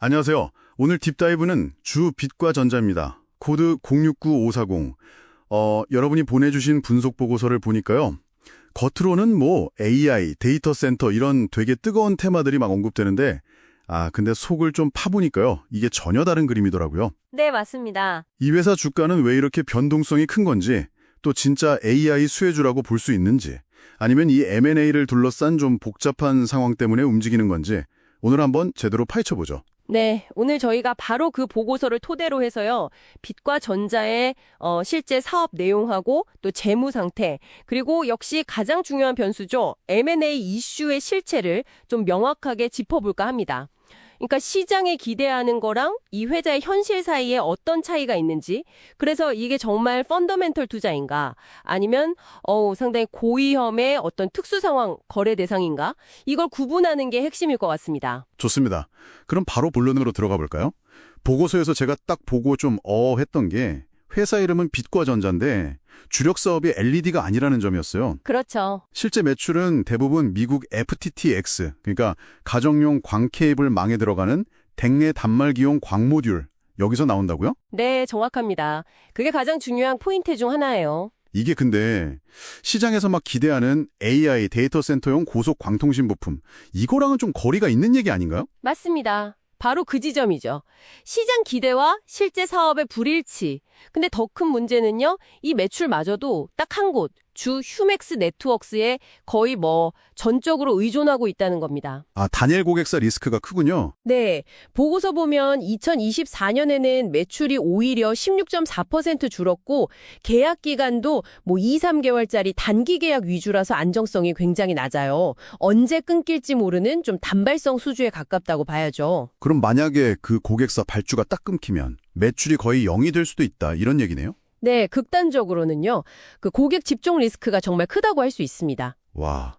안녕하세요. 오늘 딥다이브는 주 빛과 전자입니다. 코드 069540. 여러분이 보내주신 분석 보고서를 보니까요. 겉으로는 뭐 AI, 데이터 센터 이런 되게 뜨거운 테마들이 막 언급되는데 근데 속을 좀 파보니까요. 이게 전혀 다른 그림이더라고요. 네, 맞습니다. 이 회사 주가는 왜 이렇게 변동성이 큰 건지, 또 진짜 AI 수혜주라고 볼 수 있는지, 아니면 이 M&A를 둘러싼 좀 복잡한 상황 때문에 움직이는 건지 오늘 한번 제대로 파헤쳐보죠. 네, 오늘 저희가 바로 그 보고서를 토대로 해서요. 빛과 전자의 실제 사업 내용하고 또 재무 상태, 그리고 역시 가장 중요한 변수죠. M&A 이슈의 실체를 좀 명확하게 짚어볼까 합니다. 그러니까 시장에 기대하는 거랑 이 회사의 현실 사이에 어떤 차이가 있는지, 그래서 이게 정말 펀더멘털 투자인가, 아니면 상당히 고위험의 어떤 특수 상황 거래 대상인가, 이걸 구분하는 게 핵심일 것 같습니다. 좋습니다. 그럼 바로 본론으로 들어가 볼까요? 보고서에서 제가 딱 보고 좀 했던 게 회사 이름은 빛과 전자인데 주력 사업이 LED가 아니라는 점이었어요. 그렇죠. 실제 매출은 대부분 미국 FTTX, 그러니까 가정용 광 케이블 망에 들어가는 댕내 단말기용 광 모듈, 여기서 나온다고요? 네, 정확합니다. 그게 가장 중요한 포인트 중 하나예요. 이게 근데 시장에서 막 기대하는 AI 데이터 센터용 고속 광통신 부품, 이거랑은 좀 거리가 있는 얘기 아닌가요? 맞습니다. 바로 그 지점이죠. 시장 기대와 실제 사업의 불일치. 근데 더 큰 문제는요, 이 매출마저도 딱 한 곳, 주 휴맥스 네트워크스에 거의 전적으로 의존하고 있다는 겁니다. 단일 고객사 리스크가 크군요. 네, 보고서 보면 2024년에는 매출이 오히려 16.4% 줄었고 계약 기간도 2, 3개월짜리 단기 계약 위주라서 안정성이 굉장히 낮아요. 언제 끊길지 모르는 좀 단발성 수주에 가깝다고 봐야죠. 그럼 만약에 그 고객사 발주가 딱 끊기면 매출이 거의 0이 될 수도 있다, 이런 얘기네요? 네, 극단적으로는요. 그 고객 집중 리스크가 정말 크다고 할 수 있습니다. 와,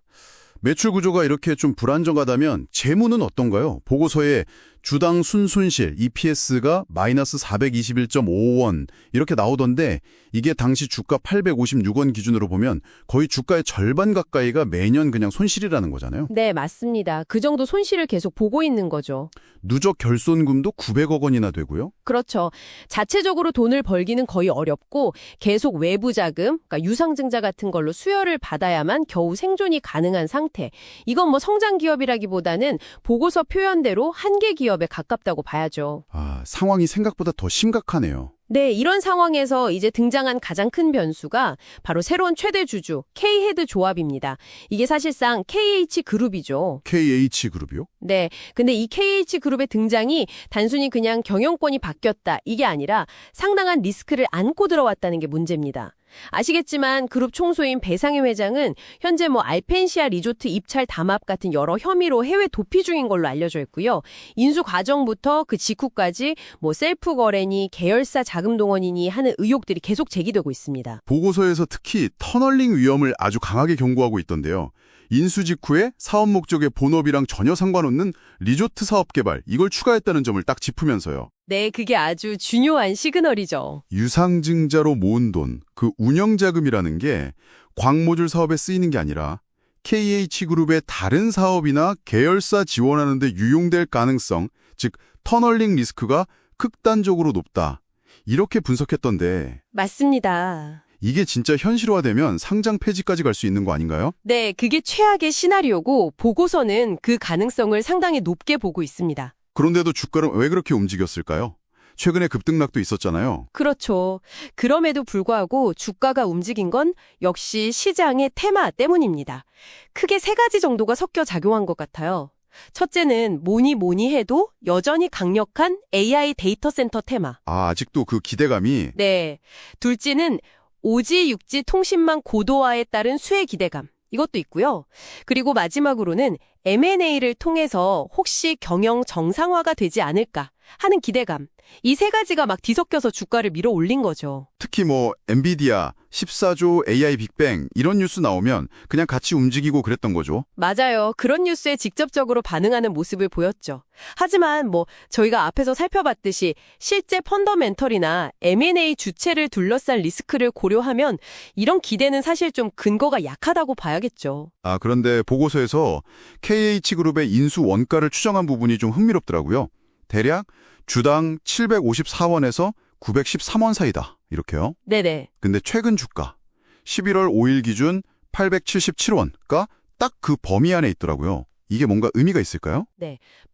매출 구조가 이렇게 좀 불안정하다면 재무는 어떤가요? 보고서에 주당 순손실 EPS가 마이너스 421.5원 이렇게 나오던데 이게 당시 주가 856원 기준으로 보면 거의 주가의 절반 가까이가 매년 그냥 손실이라는 거잖아요. 네, 맞습니다. 그 정도 손실을 계속 보고 있는 거죠. 누적 결손금도 900억 원이나 되고요. 그렇죠. 자체적으로 돈을 벌기는 거의 어렵고 계속 외부 자금, 그러니까 유상증자 같은 걸로 수혈을 받아야만 겨우 생존이 가능한 상태. 이건 성장 기업이라기보다는 보고서 표현대로 한계 기업에 가깝다고 봐야죠. 상황이 생각보다 더 심각하네요. 네, 이런 상황에서 이제 등장한 가장 큰 변수가 바로 새로운 최대 주주, K헤드 조합입니다. 이게 사실상 KH그룹이죠. KH그룹이요? 네, 근데 이 KH그룹의 등장이 단순히 그냥 경영권이 바뀌었다, 이게 아니라 상당한 리스크를 안고 들어왔다는 게 문제입니다. 아시겠지만 그룹 총수인 배상희 회장은 현재 알펜시아 리조트 입찰 담합 같은 여러 혐의로 해외 도피 중인 걸로 알려져 있고요. 인수 과정부터 그 직후까지 셀프 거래니 계열사 자금 동원이니 하는 의혹들이 계속 제기되고 있습니다. 보고서에서 특히 터널링 위험을 아주 강하게 경고하고 있던데요. 인수 직후에 사업 목적의 본업이랑 전혀 상관없는 리조트 사업 개발, 이걸 추가했다는 점을 딱 짚으면서요. 네, 그게 아주 중요한 시그널이죠. 유상증자로 모은 돈, 그 운영자금이라는 게 광모듈 사업에 쓰이는 게 아니라 KH그룹의 다른 사업이나 계열사 지원하는 데 유용될 가능성, 즉 터널링 리스크가 극단적으로 높다. 이렇게 분석했던데 맞습니다. 이게 진짜 현실화되면 상장 폐지까지 갈 수 있는 거 아닌가요? 네, 그게 최악의 시나리오고 보고서는 그 가능성을 상당히 높게 보고 있습니다. 그런데도 주가는 왜 그렇게 움직였을까요? 최근에 급등락도 있었잖아요. 그렇죠. 그럼에도 불구하고 주가가 움직인 건 역시 시장의 테마 때문입니다. 크게 세 가지 정도가 섞여 작용한 것 같아요. 첫째는 뭐니 해도 여전히 강력한 AI 데이터 센터 테마. 아직도 그 기대감이. 네. 둘째는 오지 육지 통신망 고도화에 따른 수혜 기대감. 이것도 있고요. 그리고 마지막으로는 M&A를 통해서 혹시 경영 정상화가 되지 않을까 하는 기대감. 이 세 가지가 막 뒤섞여서 주가를 밀어 올린 거죠. 특히 엔비디아, 14조 AI 빅뱅 이런 뉴스 나오면 그냥 같이 움직이고 그랬던 거죠. 맞아요. 그런 뉴스에 직접적으로 반응하는 모습을 보였죠. 하지만 저희가 앞에서 살펴봤듯이 실제 펀더멘털이나 M&A 주체를 둘러싼 리스크를 고려하면 이런 기대는 사실 좀 근거가 약하다고 봐야겠죠. 그런데 보고서에서 KH그룹의 인수 원가를 추정한 부분이 좀 흥미롭더라고요. 대략 주당 754원에서 913원 사이다. 이렇게요. 네네. 근데 최근 주가 11월 5일 기준 877원가 딱 그 범위 안에 있더라고요. 이게 뭔가 의미가 있을까요?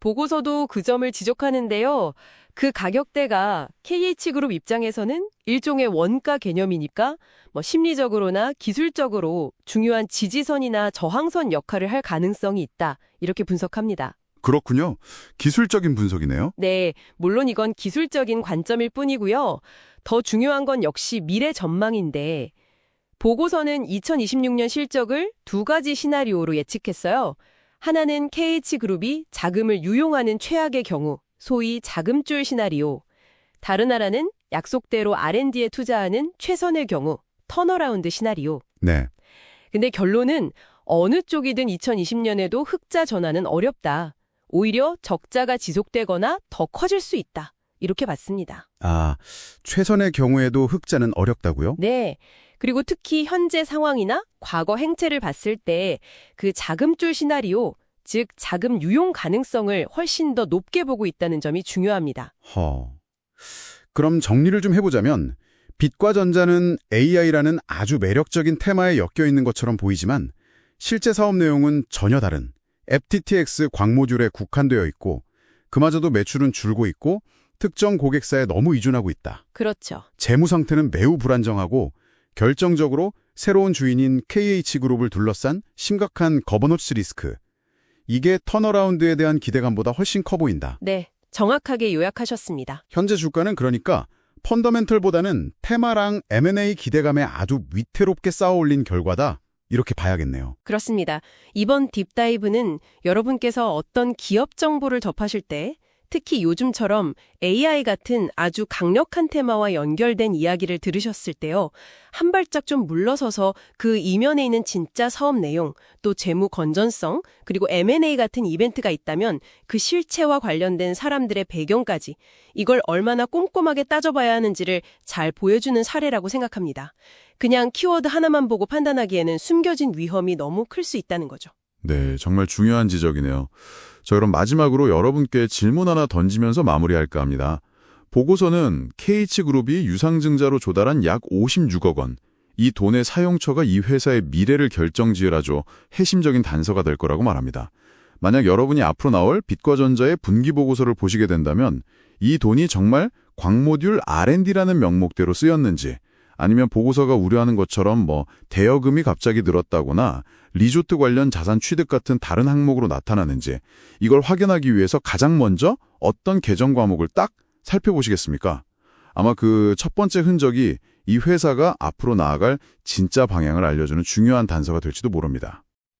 보고서도 그 점을 지적하는데요. 그 가격대가 KH그룹 입장에서는 일종의 원가 개념이니까 심리적으로나 기술적으로 중요한 지지선이나 저항선 역할을 할 가능성이 있다. 이렇게 분석합니다. 그렇군요. 기술적인 분석이네요. 네, 물론 이건 기술적인 관점일 뿐이고요. 더 중요한 건 역시 미래 전망인데 보고서는 2026년 실적을 두 가지 시나리오로 예측했어요. 하나는 KH그룹이 자금을 유용하는 최악의 경우, 소위 자금줄 시나리오. 다른 하나는 약속대로 R&D에 투자하는 최선의 경우, 턴어라운드 시나리오. 네. 근데 결론은 어느 쪽이든 2020년에도 흑자 전환은 어렵다. 오히려 적자가 지속되거나 더 커질 수 있다. 이렇게 봤습니다. 아, 최선의 경우에도 흑자는 어렵다고요? 네. 그리고 특히 현재 상황이나 과거 행태를 봤을 때 그 자금줄 시나리오, 즉 자금 유용 가능성을 훨씬 더 높게 보고 있다는 점이 중요합니다. 그럼 정리를 좀 해보자면 빛과 전자는 AI라는 아주 매력적인 테마에 엮여 있는 것처럼 보이지만 실제 사업 내용은 전혀 다른 FTTX 광모듈에 국한되어 있고 그마저도 매출은 줄고 있고 특정 고객사에 너무 의존하고 있다. 그렇죠. 재무 상태는 매우 불안정하고 결정적으로 새로운 주인인 KH그룹을 둘러싼 심각한 거버넌스 리스크. 이게 턴어라운드에 대한 기대감보다 훨씬 커 보인다. 네, 정확하게 요약하셨습니다. 현재 주가는 그러니까 펀더멘털보다는 테마랑 M&A 기대감에 아주 위태롭게 쌓아올린 결과다. 이렇게 봐야겠네요. 그렇습니다. 이번 딥다이브는 여러분께서 어떤 기업 정보를 접하실 때 특히 요즘처럼 AI 같은 아주 강력한 테마와 연결된 이야기를 들으셨을 때요. 한 발짝 좀 물러서서 그 이면에 있는 진짜 사업 내용, 또 재무 건전성, 그리고 M&A 같은 이벤트가 있다면 그 실체와 관련된 사람들의 배경까지 이걸 얼마나 꼼꼼하게 따져봐야 하는지를 잘 보여주는 사례라고 생각합니다. 그냥 키워드 하나만 보고 판단하기에는 숨겨진 위험이 너무 클 수 있다는 거죠. 네, 정말 중요한 지적이네요. 저 그럼 마지막으로 여러분께 질문 하나 던지면서 마무리할까 합니다. 보고서는 KH그룹이 유상증자로 조달한 약 56억 원, 이 돈의 사용처가 이 회사의 미래를 결정지으라죠. 핵심적인 단서가 될 거라고 말합니다. 만약 여러분이 앞으로 나올 빛과 전자의 분기 보고서를 보시게 된다면 이 돈이 정말 광모듈 R&D라는 명목대로 쓰였는지 아니면 보고서가 우려하는 것처럼 대여금이 갑자기 늘었다거나 리조트 관련 자산 취득 같은 다른 항목으로 나타나는지 이걸 확인하기 위해서 가장 먼저 어떤 계정 과목을 딱 살펴보시겠습니까? 아마 그 첫 번째 흔적이 이 회사가 앞으로 나아갈 진짜 방향을 알려주는 중요한 단서가 될지도 모릅니다.